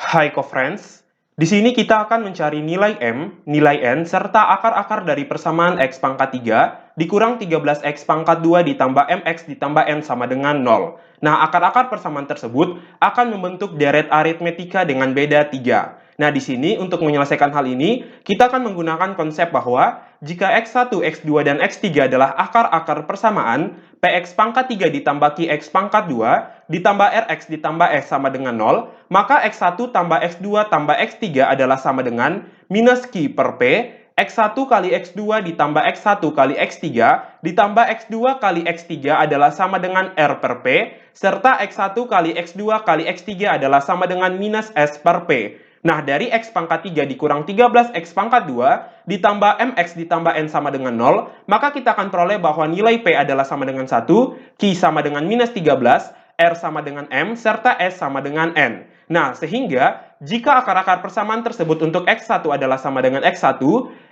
Hai co-friends, di sini kita akan mencari nilai M, nilai N, serta akar-akar dari persamaan X pangkat 3 dikurang 13X pangkat 2 ditambah MX ditambah N sama dengan 0. Nah, akar-akar persamaan tersebut akan membentuk deret aritmetika dengan beda 3. Nah, di sini untuk menyelesaikan hal ini, kita akan menggunakan konsep bahwa jika X1, X2, dan X3 adalah akar-akar persamaan, Px pangkat 3 ditambah Qx pangkat 2 ditambah Rx ditambah S sama dengan 0, maka X1 tambah X2 tambah X3 adalah sama dengan minus Q per P, X1 kali X2 ditambah X1 kali X3 ditambah X2 kali X3 adalah sama dengan R per P, serta X1 kali X2 kali X3 adalah sama dengan minus S per P. Nah, dari X pangkat 3 dikurang 13X pangkat 2 ditambah MX ditambah N sama dengan 0, maka kita akan peroleh bahwa nilai P adalah sama dengan 1, Q sama dengan minus 13, R sama dengan M, serta S sama dengan N. Nah, sehingga jika akar-akar persamaan tersebut untuk X1 adalah sama dengan X1,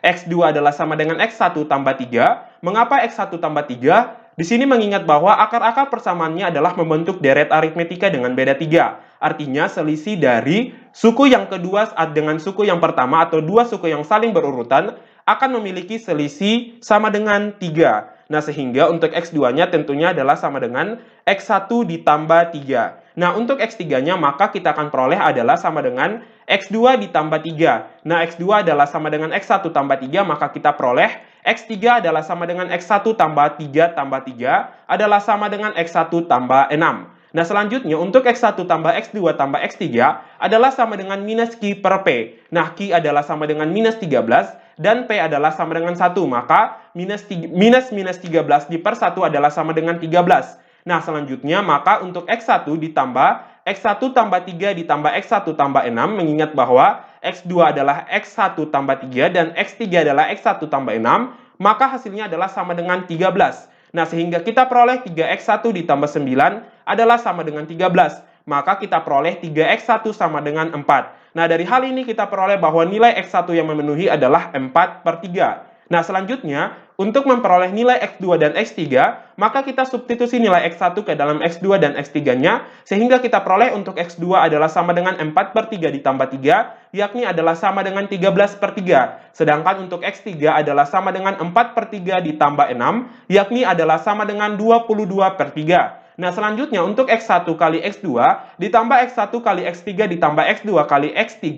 X2 adalah sama dengan X1 tambah 3, mengapa X1 tambah 3? Di sini mengingat bahwa akar-akar persamaannya adalah membentuk deret aritmetika dengan beda 3. Artinya selisih dari suku yang kedua dengan suku yang pertama atau dua suku yang saling berurutan akan memiliki selisih sama dengan 3. Nah, sehingga untuk X2-nya tentunya adalah sama dengan X1 ditambah 3. Nah, untuk X3-nya maka kita akan peroleh adalah sama dengan X2 ditambah 3. Nah, X2 adalah sama dengan X1 tambah 3, maka kita peroleh X3 adalah sama dengan X1 tambah 3 tambah 3 adalah sama dengan X1 tambah 6. Nah, selanjutnya untuk X1 tambah X2 tambah X3 adalah sama dengan minus Q per P. Nah, Q adalah sama dengan minus 13 dan P adalah sama dengan 1. Maka minus 13 di per 1 adalah sama dengan 13. Nah, selanjutnya maka untuk X1 ditambah X1 tambah 3 ditambah X1 tambah 6, mengingat bahwa X2 adalah X1 tambah 3 dan X3 adalah X1 tambah 6, maka hasilnya adalah sama dengan 13. Nah, sehingga kita peroleh 3X1 ditambah 9 adalah sama dengan 13. Maka kita peroleh 3X1 sama dengan 4. Nah, dari hal ini kita peroleh bahwa nilai X1 yang memenuhi adalah 4 per 3. Nah, selanjutnya, untuk memperoleh nilai X2 dan X3, maka kita substitusi nilai X1 ke dalam X2 dan X3-nya, sehingga kita peroleh untuk X2 adalah sama dengan 4 per 3 ditambah 3, yakni adalah sama dengan 13 per 3. Sedangkan untuk X3 adalah sama dengan 4 per 3 ditambah 6, yakni adalah sama dengan 22 per 3. Nah, selanjutnya untuk X1 kali X2 ditambah X1 kali X3 ditambah X2 kali X3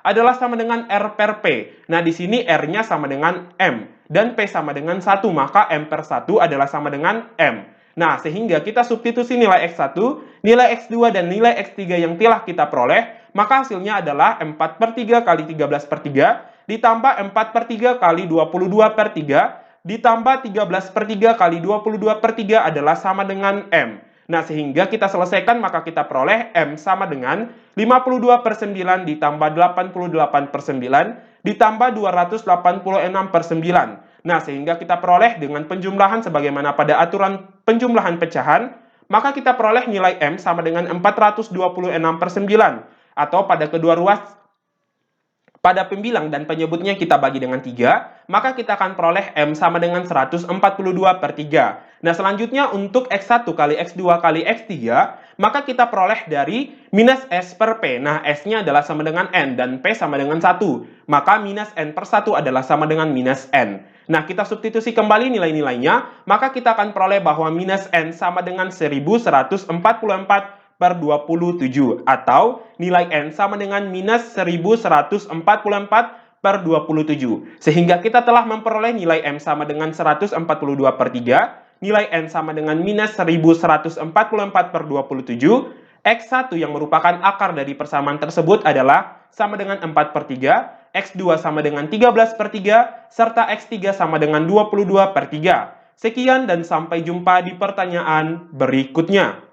adalah sama dengan R per P. Nah, di sini R-nya sama dengan M dan P sama dengan 1, maka M per 1 adalah sama dengan M. Nah, sehingga kita substitusi nilai X1, nilai X2, dan nilai X3 yang telah kita peroleh, maka hasilnya adalah 4 per 3 kali 13 per 3 ditambah 4 per 3 kali 22 per 3 ditambah 13 per 3 kali 22 per 3 adalah sama dengan M. Nah, sehingga kita selesaikan maka kita peroleh M sama dengan 52 per 9 ditambah 88 per 9 ditambah 286 per 9. Nah, sehingga kita peroleh dengan penjumlahan sebagaimana pada aturan penjumlahan pecahan, maka kita peroleh nilai M sama dengan 426 per 9. Atau pada kedua ruas pada pembilang dan penyebutnya kita bagi dengan 3, maka kita akan peroleh M sama dengan 142 per 3. Nah, selanjutnya untuk X1 kali X2 kali X3, maka kita peroleh dari minus S per P. Nah, S-nya adalah sama dengan N dan P sama dengan 1. Maka minus N per 1 adalah sama dengan minus N. Nah, kita substitusi kembali nilai-nilainya, maka kita akan peroleh bahwa minus N sama dengan 1144 per 27, atau nilai N sama dengan minus 1144 per 27. Sehingga kita telah memperoleh nilai M sama dengan 142 per 3, nilai N sama dengan minus 1144 per 27, X1 yang merupakan akar dari persamaan tersebut adalah sama dengan 4 per 3, X2 sama dengan 13 per 3, serta X3 sama dengan 22 per 3. Sekian dan sampai jumpa di pertanyaan berikutnya.